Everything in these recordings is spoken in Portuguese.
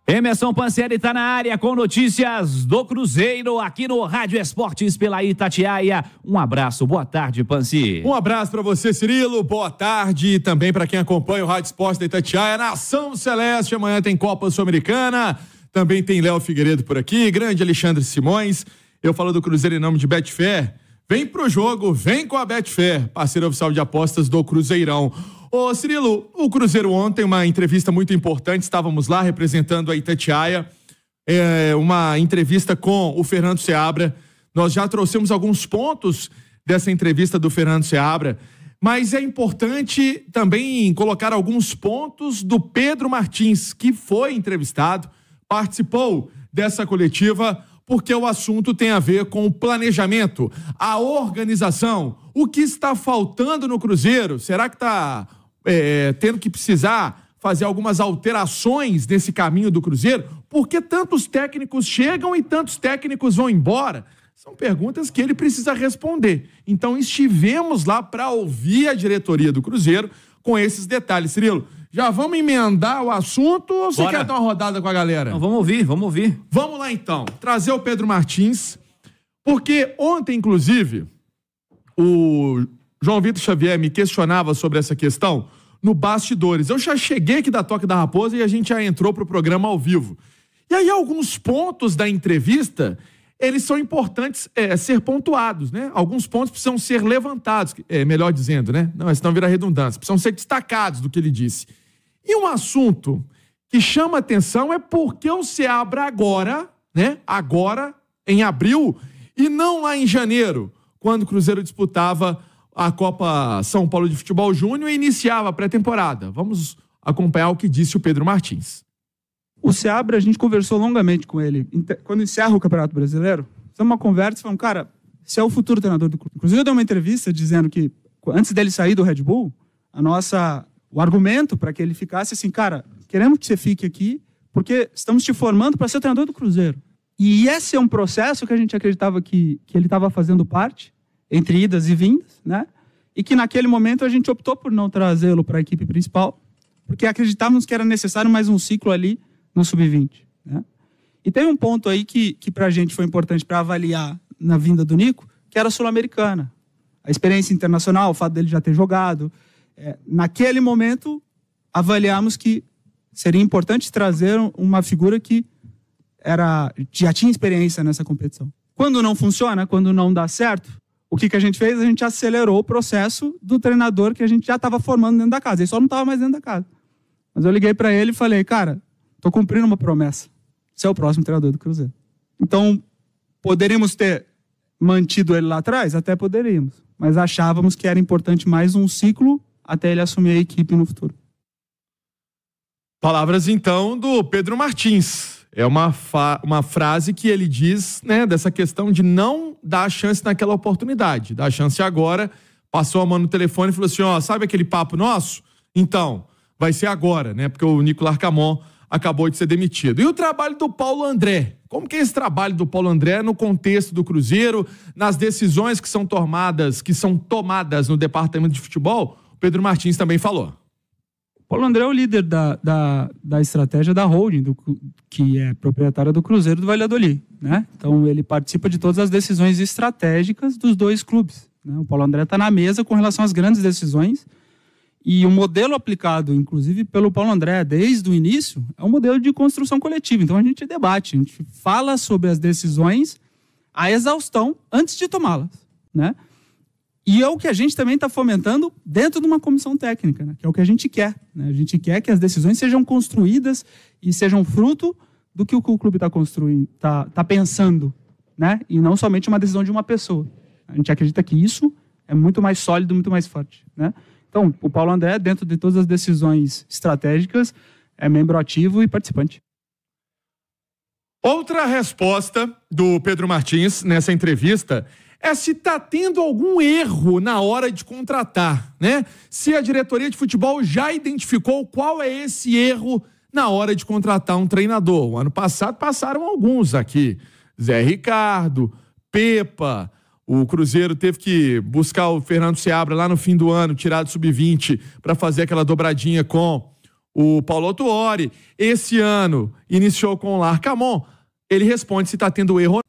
Emerson Pansieri está na área com notícias do Cruzeiro aqui no Rádio Esportes pela Itatiaia. Um abraço, boa tarde, Pansi. Um abraço para você, Cirilo, boa tarde. Também para quem acompanha o Rádio Esportes da Itatiaia. Nação Celeste, amanhã tem Copa Sul-Americana. Também tem Léo Figueiredo por aqui, grande Alexandre Simões. Eu falo do Cruzeiro em nome de Betfair. Vem pro jogo, vem com a Betfair, parceira oficial de apostas do Cruzeirão. Ô Cirilo, o Cruzeiro ontem, uma entrevista muito importante, estávamos lá representando a Itatiaia, uma entrevista com o Fernando Seabra. Nós já trouxemos alguns pontos dessa entrevista do Fernando Seabra, mas é importante também colocar alguns pontos do Pedro Martins, que foi entrevistado, participou dessa coletiva, porque o assunto tem a ver com o planejamento, a organização, o que está faltando no Cruzeiro. Será que está tendo que precisar fazer algumas alterações nesse caminho do Cruzeiro? Por que tantos técnicos chegam e tantos técnicos vão embora? São perguntas que ele precisa responder. Então estivemos lá para ouvir a diretoria do Cruzeiro com esses detalhes. Cirilo, já vamos emendar o assunto ou você quer dar uma rodada com a galera? Não, vamos ouvir. Vamos lá então, trazer o Pedro Martins, porque ontem, inclusive, o João Vitor Xavier me questionava sobre essa questão no Bastidores. Eu já cheguei aqui da Toca da Raposa e a gente já entrou pro programa ao vivo. E aí alguns pontos da entrevista, eles são importantes ser pontuados, né? Alguns pontos precisam ser levantados, melhor dizendo, né? Não, senão vira redundância. Precisam ser destacados do que ele disse. E um assunto que chama atenção é porque o Seabra agora, né? Agora, em abril, e não lá em janeiro, quando o Cruzeiro disputava a Copa São Paulo de Futebol Júnior e iniciava a pré-temporada. Vamos acompanhar o que disse o Pedro Martins. O Seabra, a gente conversou longamente com ele. Quando encerra o Campeonato Brasileiro, fizemos uma conversa e falamos, cara, você é o futuro treinador do clube. O Cruzeiro deu uma entrevista dizendo que, antes dele sair do Red Bull, o argumento para que ele ficasse assim, cara, queremos que você fique aqui porque estamos te formando para ser o treinador do Cruzeiro. E esse é um processo que a gente acreditava que ele estava fazendo parte, entre idas e vindas, né? E que naquele momento a gente optou por não trazê-lo para a equipe principal, porque acreditávamos que era necessário mais um ciclo ali no Sub-20, né? E tem um ponto aí que para a gente foi importante para avaliar na vinda do Nico, que era a Sul-Americana. A experiência internacional, o fato dele já ter jogado. Naquele momento, avaliamos que seria importante trazer uma figura que já tinha experiência nessa competição. Quando não funciona, quando não dá certo, o que a gente fez? A gente acelerou o processo do treinador que a gente já estava formando dentro da casa. Ele só não estava mais dentro da casa. Mas eu liguei para ele e falei, cara, tô cumprindo uma promessa. Você é o próximo treinador do Cruzeiro. Então, poderíamos ter mantido ele lá atrás? Até poderíamos. Mas achávamos que era importante mais um ciclo até ele assumir a equipe no futuro. Palavras, então, do Pedro Martins. É uma frase que ele diz, né, dessa questão de não dar chance naquela oportunidade. Dar chance agora, passou a mão no telefone e falou assim, sabe aquele papo nosso? Então, vai ser agora, né? Porque o Nico Larcamon acabou de ser demitido. E o trabalho do Paulo André? Como que é esse trabalho do Paulo André no contexto do Cruzeiro, nas decisões que são tomadas no departamento de futebol? O Pedro Martins também falou. O Paulo André é o líder da estratégia da holding, que é proprietária do Cruzeiro do Valladolid, né? Então ele participa de todas as decisões estratégicas dos dois clubes, né? O Paulo André está na mesa com relação às grandes decisões. E o modelo aplicado, inclusive, pelo Paulo André desde o início, é um modelo de construção coletiva. Então a gente debate, a gente fala sobre as decisões à exaustão antes de tomá-las, né? E é o que a gente também está fomentando dentro de uma comissão técnica, né? Que é o que a gente quer, né? A gente quer que as decisões sejam construídas e sejam fruto do que o clube está construindo, tá pensando, né? E não somente uma decisão de uma pessoa. A gente acredita que isso é muito mais sólido, muito mais forte, né? Então, o Paulo André, dentro de todas as decisões estratégicas, é membro ativo e participante. Outra resposta do Pedro Martins nessa entrevista é se está tendo algum erro na hora de contratar, né? Se a diretoria de futebol já identificou qual é esse erro na hora de contratar um treinador. O ano passado passaram alguns aqui. Zé Ricardo, Pepa. O Cruzeiro teve que buscar o Fernando Seabra lá no fim do ano, tirar do Sub-20 para fazer aquela dobradinha com o Paulo Autuori. Esse ano iniciou com o Larcamon. Ele responde se está tendo erro.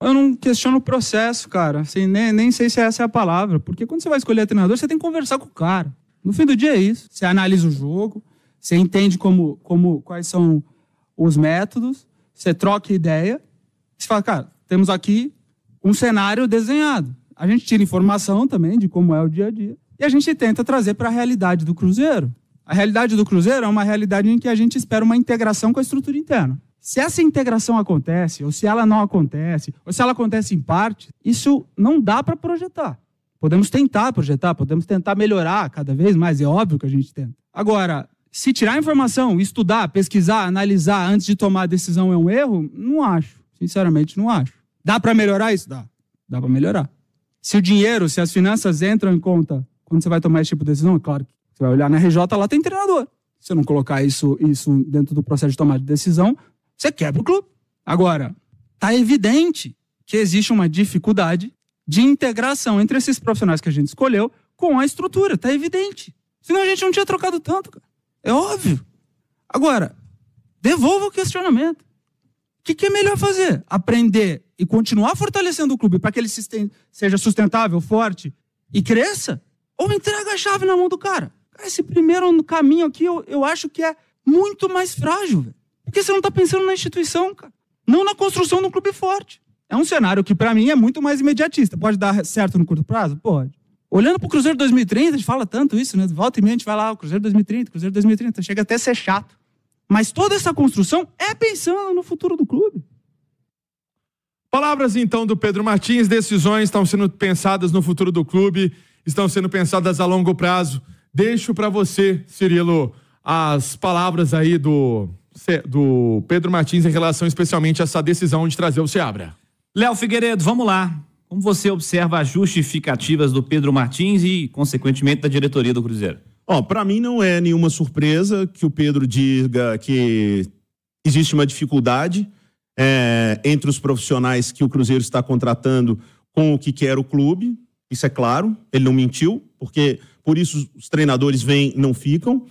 Eu não questiono o processo, cara. Assim, nem sei se essa é a palavra. Porque quando você vai escolher treinador, você tem que conversar com o cara. No fim do dia é isso. Você analisa o jogo, você entende quais são os métodos, você troca ideia. Você fala, cara, temos aqui um cenário desenhado. A gente tira informação também de como é o dia a dia. E a gente tenta trazer para a realidade do Cruzeiro. A realidade do Cruzeiro é uma realidade em que a gente espera uma integração com a estrutura interna. Se essa integração acontece, ou se ela não acontece, ou se ela acontece em parte, isso não dá para projetar. Podemos tentar projetar, podemos tentar melhorar cada vez mais, é óbvio que a gente tenta. Agora, se tirar informação, estudar, pesquisar, analisar antes de tomar a decisão é um erro, não acho. Sinceramente, não acho. Dá para melhorar isso? Dá para melhorar. Se o dinheiro, se as finanças entram em conta quando você vai tomar esse tipo de decisão, é claro que você vai olhar na RJ, lá tem treinador. Se você não colocar isso dentro do processo de tomada de decisão, você quebra o clube. Agora, tá evidente que existe uma dificuldade de integração entre esses profissionais que a gente escolheu com a estrutura. Tá evidente. Senão a gente não tinha trocado tanto, cara. É óbvio. Agora, devolva o questionamento. O que é melhor fazer? Aprender e continuar fortalecendo o clube para que ele seja sustentável, forte e cresça? Ou entrega a chave na mão do cara? Esse primeiro caminho aqui eu acho que é muito mais frágil, velho. Porque você não está pensando na instituição, cara. Não na construção de um clube forte. É um cenário que, para mim, é muito mais imediatista. Pode dar certo no curto prazo? Pode. Olhando pro Cruzeiro 2030, a gente fala tanto isso, né? Volta e meia a gente vai lá, o Cruzeiro 2030. Chega até a ser chato. Mas toda essa construção é pensando no futuro do clube. Palavras, então, do Pedro Martins. Decisões estão sendo pensadas no futuro do clube, estão sendo pensadas a longo prazo. Deixo para você, Cirilo, as palavras aí do Pedro Martins em relação especialmente a essa decisão de trazer o Seabra. Léo Figueiredo, vamos lá. Como você observa as justificativas do Pedro Martins e, consequentemente, da diretoria do Cruzeiro? Para mim não é nenhuma surpresa que o Pedro diga que existe uma dificuldade entre os profissionais que o Cruzeiro está contratando com o que quer o clube. Isso é claro, ele não mentiu, porque por isso os treinadores vêm e não ficam.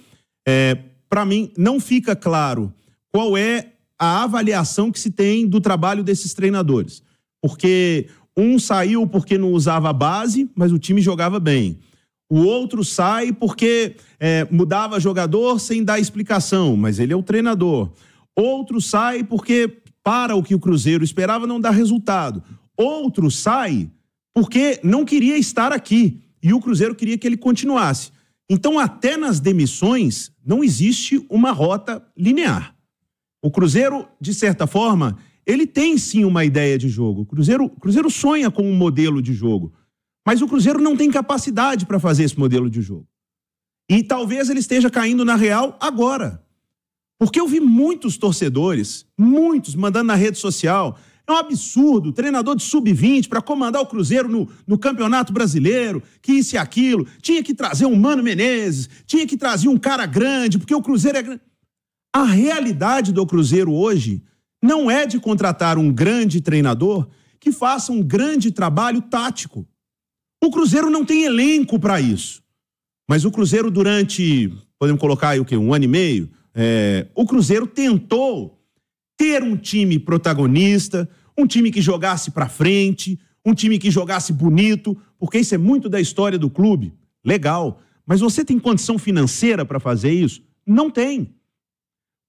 Para mim, não fica claro qual é a avaliação que se tem do trabalho desses treinadores. Porque um saiu porque não usava a base, mas o time jogava bem. O outro sai porque mudava jogador sem dar explicação, mas ele é o treinador. Outro sai porque, para o que o Cruzeiro esperava, não dá resultado. Outro sai porque não queria estar aqui e o Cruzeiro queria que ele continuasse. Então, até nas demissões, não existe uma rota linear. O Cruzeiro, de certa forma, ele tem sim uma ideia de jogo. O Cruzeiro sonha com um modelo de jogo. Mas o Cruzeiro não tem capacidade para fazer esse modelo de jogo. E talvez ele esteja caindo na real agora. Porque eu vi muitos torcedores, mandando na rede social, é um absurdo, treinador de sub-20 para comandar o Cruzeiro no Campeonato Brasileiro, que isso e aquilo, tinha que trazer um Mano Menezes, tinha que trazer um cara grande, porque o Cruzeiro é grande. A realidade do Cruzeiro hoje não é de contratar um grande treinador que faça um grande trabalho tático. O Cruzeiro não tem elenco para isso. Mas o Cruzeiro durante, podemos colocar aí o quê? 1 ano e meio? O Cruzeiro tentou ter um time protagonista, um time que jogasse para frente, um time que jogasse bonito, porque isso é muito da história do clube. Legal. Mas você tem condição financeira para fazer isso? Não tem.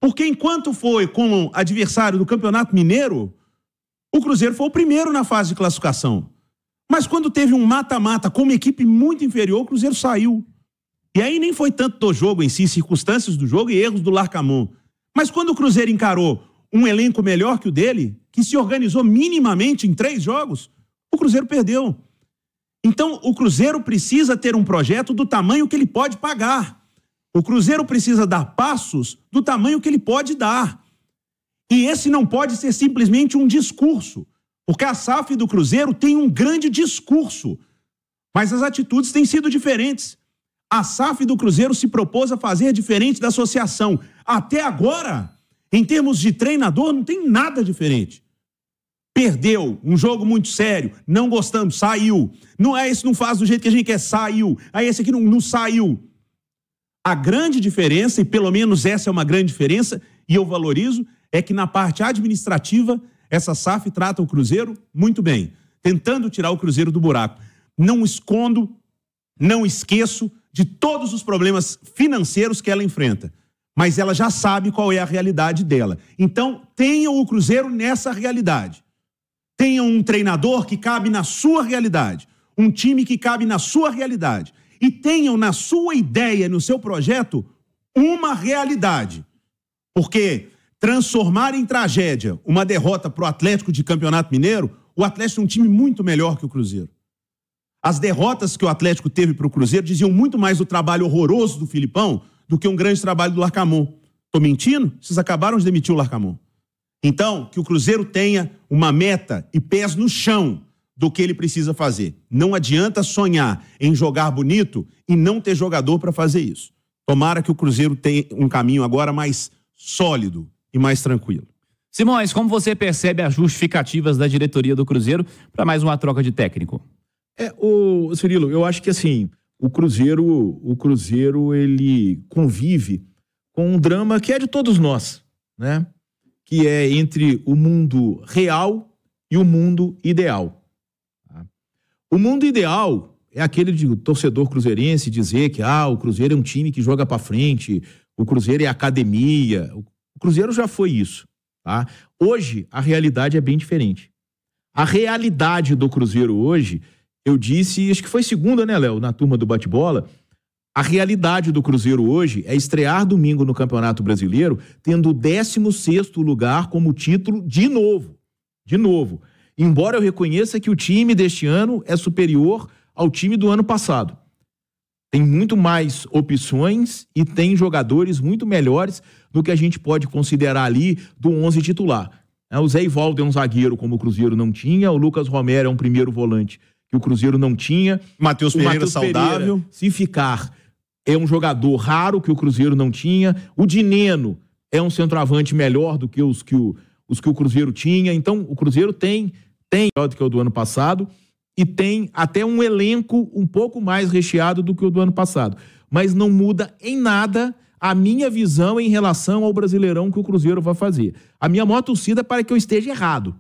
Porque enquanto foi com o adversário do Campeonato Mineiro, o Cruzeiro foi o primeiro na fase de classificação. Mas quando teve um mata-mata com uma equipe muito inferior, o Cruzeiro saiu. E aí nem foi tanto do jogo em si, circunstâncias do jogo e erros do Larcamon. Mas quando o Cruzeiro encarou um elenco melhor que o dele, que se organizou minimamente em 3 jogos, o Cruzeiro perdeu. Então, o Cruzeiro precisa ter um projeto do tamanho que ele pode pagar. O Cruzeiro precisa dar passos do tamanho que ele pode dar. E esse não pode ser simplesmente um discurso. Porque a SAF do Cruzeiro tem um grande discurso, mas as atitudes têm sido diferentes. A SAF do Cruzeiro se propôs a fazer diferente da associação. Até agora, em termos de treinador, não tem nada diferente. Perdeu um jogo muito sério, não gostamos, saiu. Não é esse, não faz do jeito que a gente quer, saiu. Aí esse aqui não saiu. A grande diferença, e pelo menos essa é uma grande diferença, e eu valorizo, é que na parte administrativa, essa SAF trata o Cruzeiro muito bem, tentando tirar o Cruzeiro do buraco. Não escondo, não esqueço de todos os problemas financeiros que ela enfrenta, mas ela já sabe qual é a realidade dela. Então, tenham o Cruzeiro nessa realidade. Tenham um treinador que cabe na sua realidade, um time que cabe na sua realidade. E tenham na sua ideia, no seu projeto, uma realidade. Porque transformar em tragédia uma derrota para o Atlético de Campeonato Mineiro, o Atlético é um time muito melhor que o Cruzeiro. As derrotas que o Atlético teve para o Cruzeiro diziam muito mais do trabalho horroroso do Filipão do que um grande trabalho do Larcamon. Estou mentindo? Vocês acabaram de demitir o Larcamon. Então, que o Cruzeiro tenha uma meta e pés no chão do que ele precisa fazer. Não adianta sonhar em jogar bonito e não ter jogador para fazer isso. Tomara que o Cruzeiro tenha um caminho agora mais sólido e mais tranquilo. Simões, como você percebe as justificativas da diretoria do Cruzeiro para mais uma troca de técnico? Cirilo, eu acho que assim, o Cruzeiro ele convive com um drama que é de todos nós, né? Que é entre o mundo real e o mundo ideal. O mundo ideal é aquele de o torcedor cruzeirense dizer que o Cruzeiro é um time que joga para frente, o Cruzeiro é academia. O Cruzeiro já foi isso, tá? Hoje, a realidade é bem diferente. A realidade do Cruzeiro hoje, eu disse, acho que foi segunda, né, Léo, na turma do bate-bola, a realidade do Cruzeiro hoje é estrear domingo no Campeonato Brasileiro tendo o 16º lugar como título de novo. De novo. Embora eu reconheça que o time deste ano é superior ao time do ano passado. Tem muito mais opções e tem jogadores muito melhores do que a gente pode considerar ali do 11 titular. O Zé Ivaldo é um zagueiro como o Cruzeiro não tinha, o Lucas Romero é um primeiro volante que o Cruzeiro não tinha. Matheus Pereira saudável. Se ficar, é um jogador raro que o Cruzeiro não tinha. O Dineno é um centroavante melhor do que os que o Cruzeiro tinha. Então, o Cruzeiro tem melhor do que o do ano passado e tem até um elenco um pouco mais recheado do que o do ano passado. Mas não muda em nada a minha visão em relação ao Brasileirão que o Cruzeiro vai fazer. A minha maior torcida é para que eu esteja errado.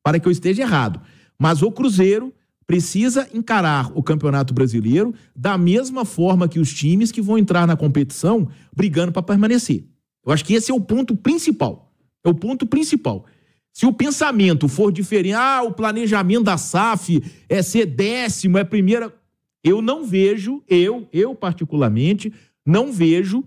Para que eu esteja errado. Mas o Cruzeiro precisa encarar o Campeonato Brasileiro da mesma forma que os times que vão entrar na competição brigando para permanecer. Eu acho que esse é o ponto principal. É o ponto principal. Se o pensamento for diferente, o planejamento da SAF é ser 10º, é primeira... Eu não vejo, eu particularmente, não vejo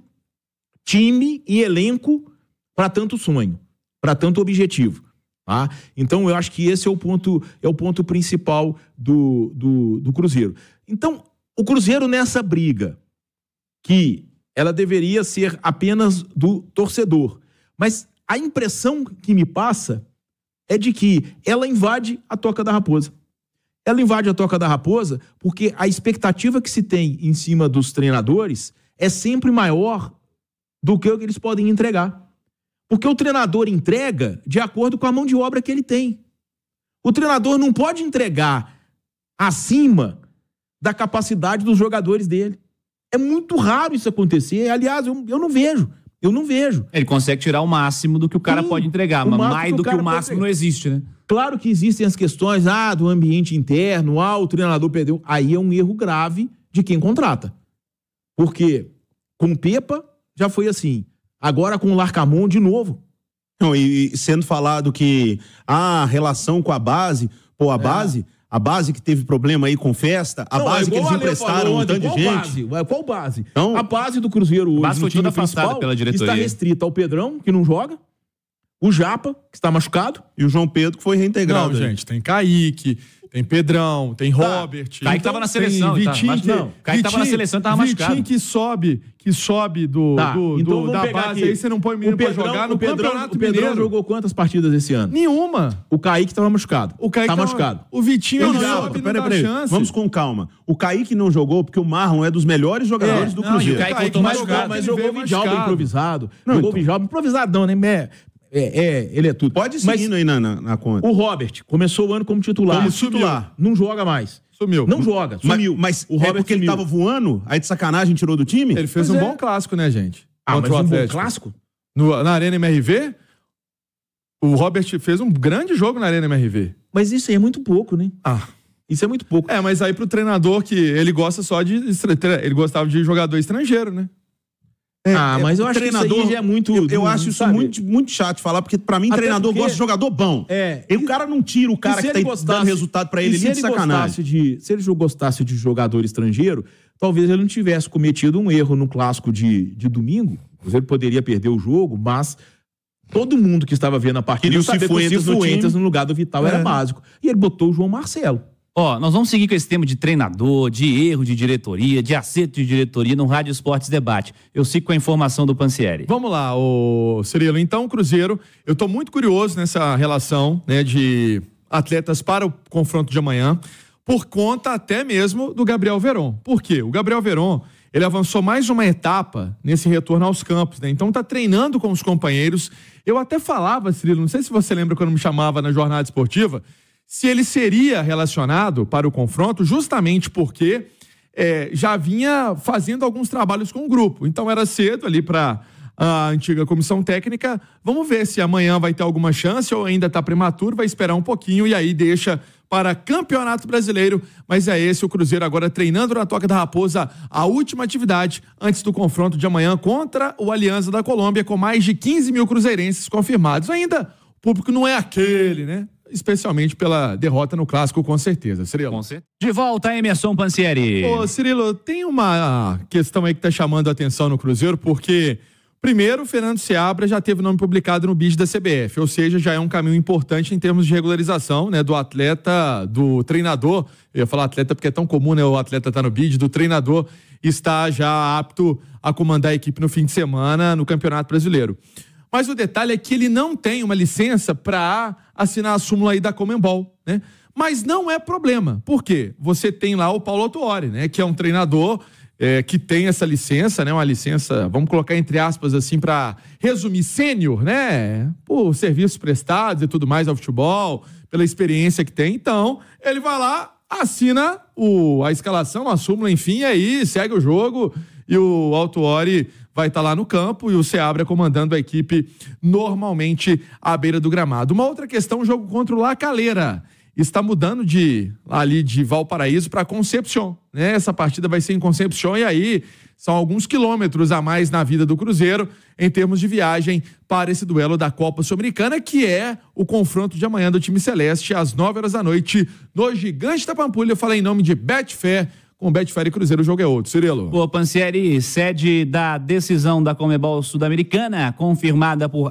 time e elenco para tanto sonho, para tanto objetivo. Tá? Então, eu acho que esse é o ponto principal do Cruzeiro. Então, o Cruzeiro nessa briga, que ela deveria ser apenas do torcedor, mas a impressão que me passa é de que ela invade a Toca da Raposa. Ela invade a Toca da Raposa porque a expectativa que se tem em cima dos treinadores é sempre maior do que o que eles podem entregar. Porque o treinador entrega de acordo com a mão de obra que ele tem. O treinador não pode entregar acima da capacidade dos jogadores dele. É muito raro isso acontecer. Aliás, eu não vejo. Eu não vejo. Ele consegue tirar o máximo do que o cara pode entregar, mas mais do que o máximo não existe, né? Claro que existem as questões do ambiente interno, o treinador perdeu. Aí é um erro grave de quem contrata. Porque com o Pepa já foi assim. Agora com o Larcamon de novo. Não, e sendo falado que a relação com a base, a base que teve problema aí com festa, a base que eles emprestaram um tanto de gente. Qual base? Então, a base do Cruzeiro hoje, base foi toda afastada pela diretoria. Está restrita ao Pedrão, que não joga, o Japa, que está machucado, e o João Pedro, que foi reintegrado. Não, gente, tem Kaique, tem Pedrão, tem Robert. Kaique tava na seleção. Vitinho, Kaique tava na seleção e tava machucado. Vitinho que sobe da base, aí você não põe o menino pra jogar no Campeonato Mineiro. O Pedrão jogou quantas partidas esse ano? Nenhuma. O Kaique tava machucado. O Kaique tá machucado. O Vitinho não sobe, não dá chance. Vamos com calma. O Kaique não jogou porque o Marlon é dos melhores jogadores do Cruzeiro. O Kaique voltou machucado. Mas jogou o Vidal improvisado. Jogou o Vidal improvisado não, né? Ele é tudo. Pode ir seguindo aí na conta. O Robert começou o ano como titular. Como titular. Não joga mais. Sumiu. Não joga, sumiu. Mas o Robert porque ele sumiu. tava voando, aí de sacanagem tirou do time? Ele fez Pois um é. bom clássico, né, gente? Ah, Contra mas o um bom Atlético. clássico? Na Arena MRV, o Robert fez um grande jogo na Arena MRV. Mas isso aí é muito pouco, né? Ah. Isso é muito pouco. Mas aí pro treinador que ele gosta só de... Ele gostava de jogador estrangeiro, né? Mas eu acho que isso aí já é muito... Eu acho isso muito chato de falar, porque pra mim, Até treinador porque- gosta de jogador bom. E o cara não tira o cara que tá dando resultado pra ele ali de sacanagem. Se ele gostasse de jogador estrangeiro, talvez ele não tivesse cometido um erro no clássico de domingo. Ele poderia perder o jogo, mas todo mundo que estava vendo a partida Queria o sabia que Cifuentes no Cifuentes time. no lugar do Vital era básico. E ele botou o João Marcelo. Ó, nós vamos seguir com esse tema de treinador, de erro de diretoria, de acerto de diretoria no Rádio Esportes Debate. Eu sigo com a informação do Pansieri. Vamos lá, Cirilo. Então, o Cruzeiro, eu tô muito curioso nessa relação, né, de atletas para o confronto de amanhã, por conta até mesmo do Gabriel Veron. Por quê? O Gabriel Veron, ele avançou mais uma etapa nesse retorno aos campos, né? Então tá treinando com os companheiros. Eu até falava, Cirilo, não sei se você lembra quando me chamava na jornada esportiva, se ele seria relacionado para o confronto, justamente porque já vinha fazendo alguns trabalhos com o grupo. Então era cedo ali para a antiga comissão técnica. Vamos ver se amanhã vai ter alguma chance ou ainda está prematuro, vai esperar um pouquinho e aí deixa para Campeonato Brasileiro. Mas é esse o Cruzeiro agora treinando na Toca da Raposa, a última atividade antes do confronto de amanhã contra o Alianza da Colômbia, com mais de 15 mil cruzeirenses confirmados. Ainda o público não é aquele, né? Especialmente pela derrota no clássico, com certeza. Cirilo. De volta, Emerson Pansieri. Ô, Cirilo, tem uma questão aí que tá chamando a atenção no Cruzeiro, porque, primeiro, o Fernando Seabra já teve o nome publicado no BID da CBF, ou seja, já é um caminho importante em termos de regularização, né, do atleta, do treinador. Eu ia falar atleta porque é tão comum, né, o atleta tá no BID, do treinador está já apto a comandar a equipe no fim de semana no Campeonato Brasileiro. Mas o detalhe é que ele não tem uma licença para assinar a súmula aí da Conmebol, né? Mas não é problema. Por quê? Você tem lá o Paulo Autuori, né? Que é um treinador que tem essa licença, né? Uma licença, vamos colocar entre aspas assim para resumir, sênior, né? Por serviços prestados e tudo mais ao futebol, pela experiência que tem. Então, ele vai lá, assina a escalação, a súmula, enfim, e aí segue o jogo e o Autuori vai estar lá no campo e o Seabra comandando a equipe normalmente à beira do gramado. Uma outra questão, o jogo contra o La Calera. Está mudando ali de Valparaíso para Concepción, né? Essa partida vai ser em Concepción e aí são alguns quilômetros a mais na vida do Cruzeiro em termos de viagem para esse duelo da Copa Sul-Americana, que é o confronto de amanhã do time celeste às 9h da noite no Gigante da Pampulha. Eu falei em nome de Betfair. Com Betfair e Cruzeiro, o jogo é outro. Cirilo. O Pansieri, sede da decisão da Conmebol Sul-Americana, confirmada por